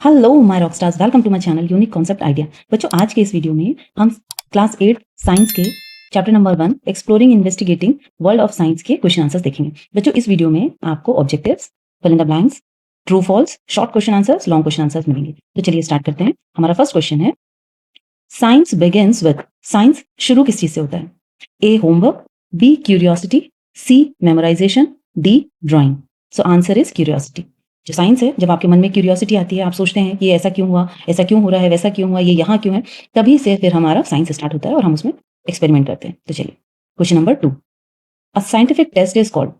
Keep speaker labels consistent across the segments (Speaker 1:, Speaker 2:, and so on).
Speaker 1: Hello my rock stars, welcome to my channel unique concept idea. बच्चों, आज के इस वीडियो में हम क्लास 8 साइंस के chapter number 1 exploring investigating world of science के क्वेश्चन आंसर्स देखेंगे। बच्चों, इस वीडियो में आपको objectives, fill in the blanks, true false, short question answers, long question answers मिलेंगे। तो चलिए स्टार्ट करते हैं। हमारा फर्स्ट क्वेश्चन है, साइंस बिगिंस विद, साइंस शुरू किस चीज से होता है? A homework, B curiosity, C memorization, D drawing. So answer is curiosity. जो साइंस है, जब आपके मन में क्यूरियोसिटी आती है, आप सोचते हैं कि ये ऐसा क्यों हुआ, ऐसा क्यों हो रहा है, वैसा क्यों हुआ, ये यहाँ क्यों है, तभी से फिर हमारा साइंस स्टार्ट होता है और हम उसमें एक्सपेरिमेंट करते हैं। तो चलिए, question number 2, a scientific test is called.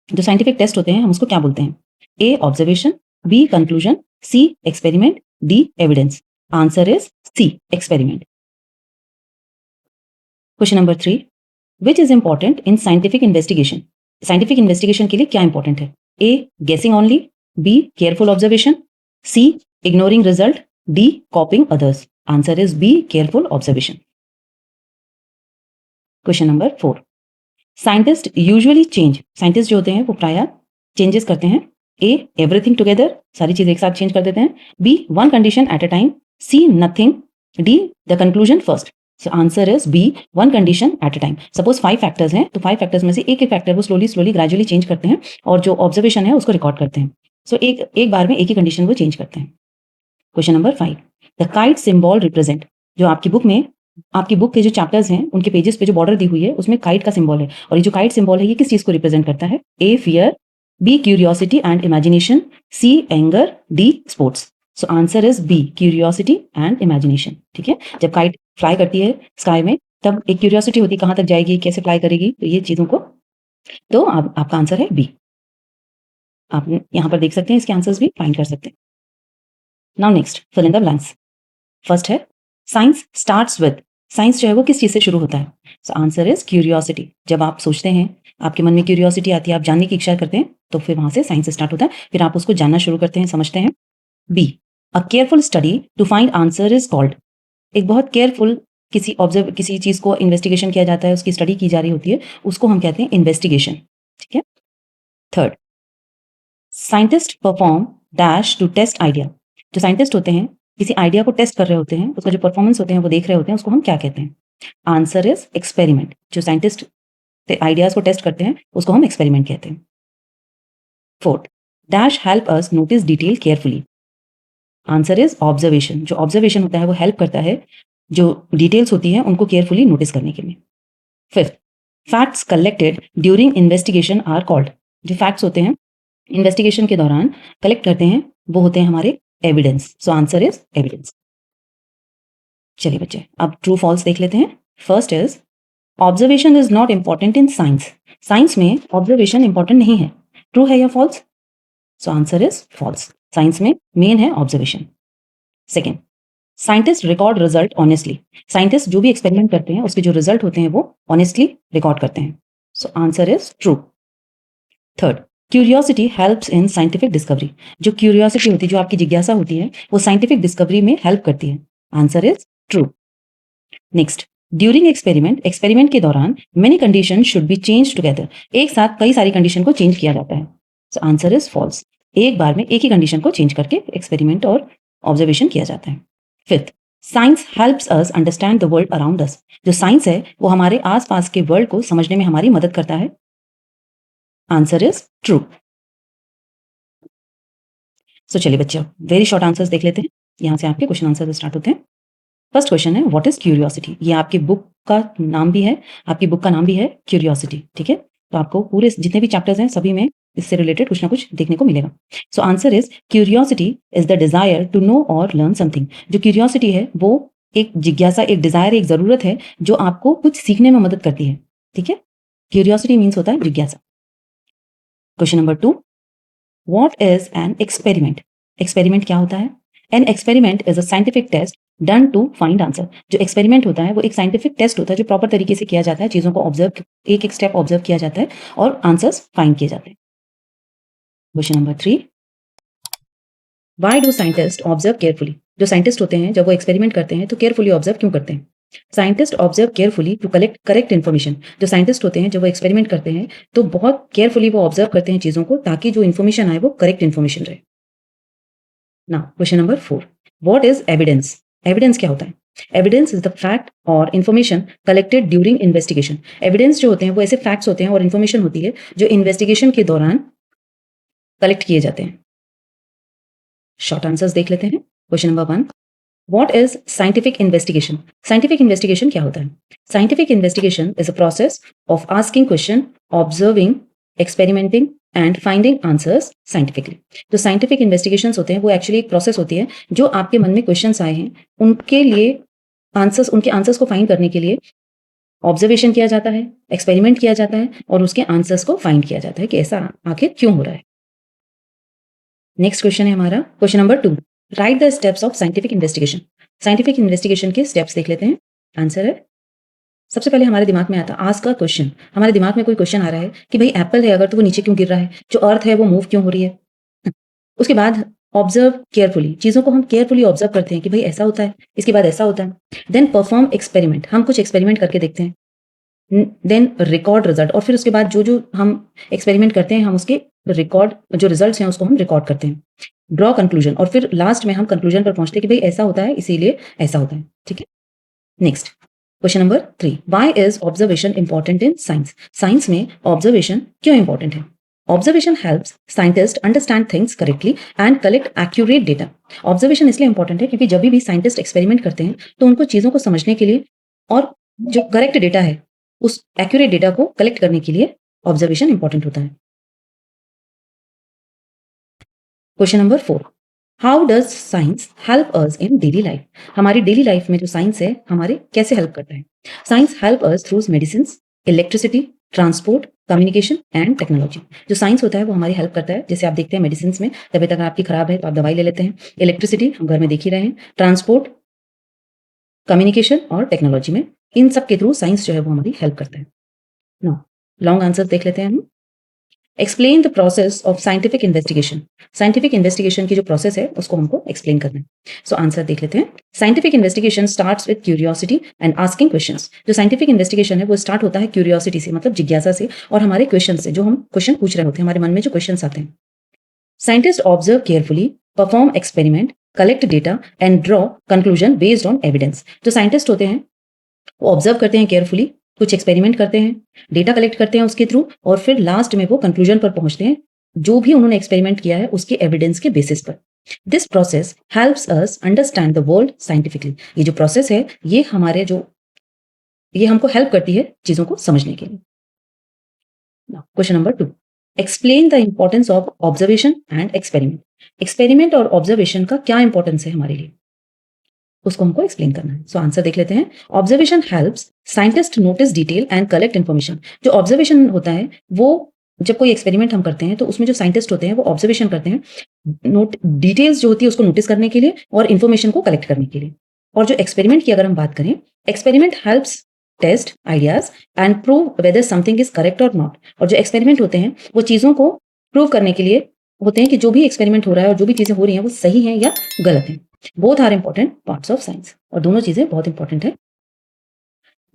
Speaker 1: जो साइंटिफिक टेस्ट होते हैं हम उसको क्या बोलते हैं? A observation, B conclusion, C experiment, D evidence. Answer is C experiment. Question number 3, which is important in scientific investigation. Scientific investigation के लिए क्या इंपॉर्टेंट है? A guessing only, B careful observation, C ignoring result, D copying others. Answer is B careful observation. Question number 4, scientist usually change, scientist जो होते हैं वो प्राय changes करते हैं। ए एवरीथिंग टुगेदर, सारी चीज एक साथ चेंज कर देते हैं, B one condition at a time, C nothing, D the conclusion first. So answer is B one condition at a time. Suppose 5 factors हैं, तो 5 फैक्टर्स में से एक एक फैक्टर वो स्लोली स्लोली ग्रेजुअली चेंज करते हैं और जो ऑब्जर्वेशन है उसको रिकॉर्ड करते हैं। सो एक एक बार में एक ही कंडीशन वो चेंज करते हैं। Question number 5, the kite symbol represent. जो आपकी बुक में, आपकी बुक के जो चैप्टर्स हैं उनके पेजेस पे जो बॉर्डर दी हुई है उसमें काइट का सिंबल है, और ये जो काइट सिंबल है ये किस चीज को रिप्रेजेंट करता है? A fear, B curiosity and imagination, C anger, D sports. So answer is B curiosity and imagination. ठीक है, जब काइट फ्लाई करती है स्काई में तब एक क्यूरियोसिटी होती है कहाँ तक जाएगी, कैसे फ्लाई करेगी, तो ये चीजों को, तो आपका आंसर है बी। आप यहाँ पर देख सकते हैं, इसके आंसर्स भी फाइंड कर सकते हैं। Now next, fill in the blanks. First है, साइंस स्टार्ट्स विद, साइंस जो है वो किस चीज से शुरू होता है? So answer is curiosity. जब आप सोचते हैं, आपके मन में क्यूरियोसिटी आती है, आप जानने की इच्छा करते हैं, तो फिर वहां से साइंस स्टार्ट होता है, फिर आप उसको जानना शुरू करते हैं, समझते हैं। B, a careful study to find answer is called. एक बहुत केयरफुल किसी चीज को इन्वेस्टिगेशन किया जाता है, उसकी स्टडी की जा रही होती है, उसको हम कहते हैं इन्वेस्टिगेशन। ठीक है। Third, scientist perform dash to test idea. जो साइंटिस्ट होते हैं किसी आइडिया को टेस्ट कर रहे होते हैं, उसका जो परफॉर्मेंस होते हैं वो देख रहे होते हैं, उसको हम क्या कहते हैं? Answer is experiment. जो साइंटिस्ट आइडियाज को टेस्ट करते हैं उसको हम एक्सपेरिमेंट कहते हैं। Fourth, dash help us notice detail carefully. Answer is observation. जो ऑब्जर्वेशन होता है वो हेल्प करता है जो डिटेल्स होती है उनको केयरफुली नोटिस करने के लिए। Fifth, facts collected during investigation are called. जो फैक्ट्स होते हैं इन्वेस्टिगेशन के दौरान कलेक्ट करते हैं वो होते हैं हमारे evidence. So answer is evidence. चलिए बच्चे, अब ट्रू फॉल्स देख लेते हैं। First is, observation is not important in science. Science में ऑब्जर्वेशन इंपॉर्टेंट नहीं है। ट्रू है या false? So answer is false. Science में मेन है observation. Second, scientist record result honestly. Scientist जो भी एक्सपेरिमेंट करते हैं उसके जो रिजल्ट होते हैं वो ऑनेस्टली रिकॉर्ड करते हैं। सो answer is true. Third, curiosity helps in scientific discovery. जो क्यूरियोसिटी होती है, जो आपकी जिज्ञासा होती है, वो साइंटिफिक डिस्कवरी में हेल्प करती है। Answer is true. Next, during experiment, experiment के दौरान many condition should be change together. एक साथ कई सारी कंडीशन को चेंज किया जाता है। So answer is false. एक बार में एक ही कंडीशन को चेंज करके एक्सपेरिमेंट और ऑब्जर्वेशन किया जाता है। Fifth, science helps us understand the world around us. जो साइंस है वो हमारे आसपास के वर्ल्ड को समझने में हमारी मदद करता है। Answer is true. सो चलिए बच्चों, वेरी शॉर्ट आंसर्स देख लेते हैं। यहाँ से आपके क्वेश्चन आंसर स्टार्ट होते हैं। फर्स्ट क्वेश्चन है, व्हाट इज क्यूरियोसिटी। ये आपकी बुक का नाम भी है, आपकी बुक का नाम भी है क्यूरियोसिटी। ठीक है, तो आपको पूरे जितने भी चैप्टर्स हैं सभी में इससे रिलेटेड कुछ ना कुछ देखने को मिलेगा। So answer is, curiosity is the desire to know और लर्न समथिंग। जो क्यूरियोसिटी है वो एक जिज्ञासा, एक डिजायर, एक जरूरत है जो आपको कुछ सीखने में मदद करती है। ठीक है, क्यूरियोसिटी मीन्स होता है जिज्ञासा। Question number 2, what is an experiment. Experiment क्या होता है? An experiment is a scientific test done to find answer. जो एक्सपेरिमेंट होता है वो एक साइंटिफिक टेस्ट होता है जो प्रॉपर तरीके से किया जाता है, चीजों को ऑब्जर्व, एक एक स्टेप ऑब्जर्व किया जाता है और आंसर्स फाइंड किए जाते हैं। Question number 3, why do scientist observe carefully. जो साइंटिस्ट होते हैं जब वो एक्सपेरिमेंट करते हैं तो केयरफुली ऑब्जर्व क्यों करते हैं? Scientist observe carefully to collect correct information. जो साइंटिस्ट होते हैं जब वो एक्सपेरिमेंट करते हैं तो बहुत केयरफुली वो ऑब्जर्व करते हैं चीजों को, ताकि जो इन्फॉर्मेशन आए वो करेक्ट इन्फॉर्मेशन रहे। Now question number 4, what is evidence? Evidence क्या होता है? एविडेंस इज द फैक्ट और information collected during investigation. Evidence जो होते हैं वो ऐसे फैक्ट्स होते हैं और इंफॉर्मेशन होती है जो इन्वेस्टिगेशन के दौरान कलेक्ट किए जाते हैं। शॉर्ट आंसर्स देख लेते हैं। Question number 1, what is scientific investigation? Scientific investigation क्या होता है? Scientific investigation is a process of asking question, observing, experimenting and finding answers scientifically. जो साइंटिफिक इन्वेस्टिगेशंस होते हैं वो एक्चुअली एक प्रोसेस होती है जो आपके मन में क्वेश्चंस आए हैं उनके लिए उनके आंसर्स को फाइंड करने के लिए ऑब्जर्वेशन किया जाता है, एक्सपेरिमेंट किया जाता है और उसके आंसर्स को फाइंड किया जाता है कि ऐसा आखिर क्यों हो रहा है। नेक्स्ट क्वेश्चन है हमारा question number 2, right the steps of scientific investigation. Scientific investigation के स्टेप्स देख लेते हैं। आंसर है, सबसे पहले हमारे दिमाग में आता है आस्क अ क्वेश्चन। हमारे दिमाग में कोई क्वेश्चन आ रहा है कि भाई एप्पल है अगर तो वो नीचे क्यों गिर रहा है, जो अर्थ है वो मूव क्यों हो रही है। उसके बाद ऑब्जर्व केयरफुली, चीज़ों को हम केयरफुली ऑब्जर्व करते हैं कि भाई ऐसा होता है, इसके बाद ऐसा होता है। देन परफॉर्म एक्सपेरिमेंट, हम कुछ एक्सपेरिमेंट करके देखते हैं। देन रिकॉर्ड रिजल्ट, और फिर उसके बाद जो जो हम एक्सपेरिमेंट करते हैं हम उसके रिकॉर्ड, जो रिजल्ट्स हैं उसको हम रिकॉर्ड करते हैं। ड्रॉ कंक्लूजन, और फिर लास्ट में हम कंक्लूजन पर पहुंचते हैं कि भाई ऐसा होता है इसीलिए ऐसा होता है। ठीक है। Next question number 3, why is observation important in science? Science में ऑब्जर्वेशन क्यों इंपॉर्टेंट है? Observation helps scientist understand things correctly and collect accurate data. Observation इसलिए इंपॉर्टेंट है क्योंकि जब भी साइंटिस्ट एक्सपेरिमेंट करते हैं तो उनको चीज़ों को समझने के लिए और जो करेक्ट डेटा है उस एक्यूरेट डेटा को कलेक्ट करने के लिए ऑब्जर्वेशन इंपॉर्टेंट होता है। Question number 4, how does science help us in daily life? हमारी डेली लाइफ में जो साइंस है हमारे कैसे हेल्प करता है? Science help us through medicine, electricity, transport, communication and technology. जो साइंस होता है वो हमारी हेल्प करता है, जैसे आप देखते हैं मेडिसिन में तबीयत अगर आपकी खराब है तो आप दवाई ले लेते हैं। इलेक्ट्रिसिटी हम घर में देख ही रहे हैं। ट्रांसपोर्ट, कम्युनिकेशन और टेक्नोलॉजी में, इन सब के थ्रू साइंस जो है वो हमारी हेल्प करता है। नो लॉन्ग आंसर देख लेते हैं हम। Explain the process of scientific investigation. Scientific investigation की जो प्रोसेस है उसको हमको एक्सप्लेन करना है। सो आंसर देख लेते हैं। Scientific investigation starts with curiosity and asking questions. जो साइंटिफिक इन्वेस्टिगेशन है वो स्टार्ट होता है क्यूरियोसिटी से, मतलब जिज्ञासा से, और हमारे क्वेश्चन से, जो हम क्वेश्चन पूछ रहे होते हैं, हमारे मन में जो क्वेश्चन आते हैं। Scientist observe carefully, perform experiment, collect data and draw conclusion based on evidence. जो साइंटिस्ट होते हैं वो ऑब्जर्व करते हैं केयरफुली, कुछ एक्सपेरिमेंट करते हैं, डेटा कलेक्ट करते हैं उसके थ्रू, और फिर लास्ट में वो कंक्लूजन पर पहुंचते हैं जो भी उन्होंने एक्सपेरिमेंट किया है उसके एविडेंस के बेसिस पर। This process helps us understand the world scientifically. ये जो प्रोसेस है ये हमको हेल्प करती है चीजों को समझने के लिए। Question number 2, explain the importance of observation and experiment. Experiment और ऑब्जर्वेशन का क्या इंपॉर्टेंस है हमारे लिए, उसको हमको एक्सप्लेन करना है। सो आंसर देख लेते हैं। Observation helps scientist notice detail and collect information. जो ऑब्जर्वेशन होता है वो, जब कोई एक्सपेरिमेंट हम करते हैं तो उसमें जो साइंटिस्ट होते हैं वो ऑब्जर्वेशन करते हैं, नोट डिटेल्स जो होती है उसको नोटिस करने के लिए और इन्फॉर्मेशन को कलेक्ट करने के लिए। और जो एक्सपेरिमेंट की अगर हम बात करें, experiment helps test ideas and prove whether something is correct और नॉट। और जो एक्सपेरिमेंट होते हैं वो चीज़ों को प्रूव करने के लिए होते हैं कि जो भी एक्सपेरिमेंट हो रहा है और जो भी चीज़ें हो रही हैं वो सही हैं या गलत हैं। Both are important parts of science, और दोनों चीजें बहुत इंपॉर्टेंट है।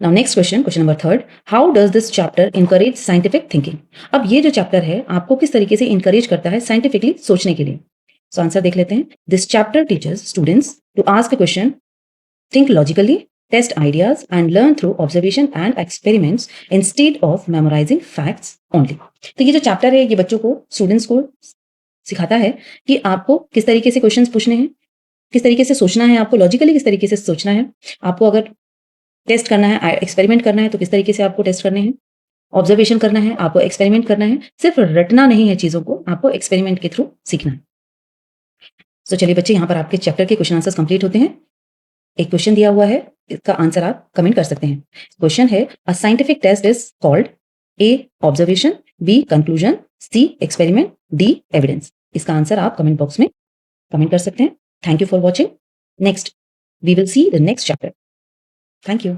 Speaker 1: Now next question number 3, how does this chapter encourage scientific thinking? अब ये जो चैप्टर है आपको किस तरीके से इंकरेज करता है साइंटिफिकली सोचने के लिए। सो आंसर देख लेते हैं। This chapter teachers students to ask a question, think logically, test ideas, and learn through observation and experiments instead of memorizing facts only। तो ये जो चैप्टर है ये बच्चों को, स्टूडेंट्स को सिखाता है कि आपको किस तरीके से क्वेश्चंस पूछने हैं, किस तरीके से सोचना है, आपको लॉजिकली किस तरीके से सोचना है, आपको अगर टेस्ट करना है, एक्सपेरिमेंट करना है तो किस तरीके से आपको टेस्ट करने हैं, ऑब्जर्वेशन करना है, आपको एक्सपेरिमेंट करना है। सिर्फ रटना नहीं है चीज़ों को, आपको एक्सपेरिमेंट के थ्रू सीखना है। तो चलिए बच्चे, यहाँ पर आपके चैप्टर के क्वेश्चन आंसर्स कंप्लीट होते हैं। एक क्वेश्चन दिया हुआ है, इसका आंसर आप कमेंट कर सकते हैं। क्वेश्चन है, a scientific test is called A observation, B conclusion, C experiment, D evidence. इसका आंसर आप कमेंट बॉक्स में कमेंट कर सकते हैं। Thank you for watching. Next we will see the next chapter. Thank you.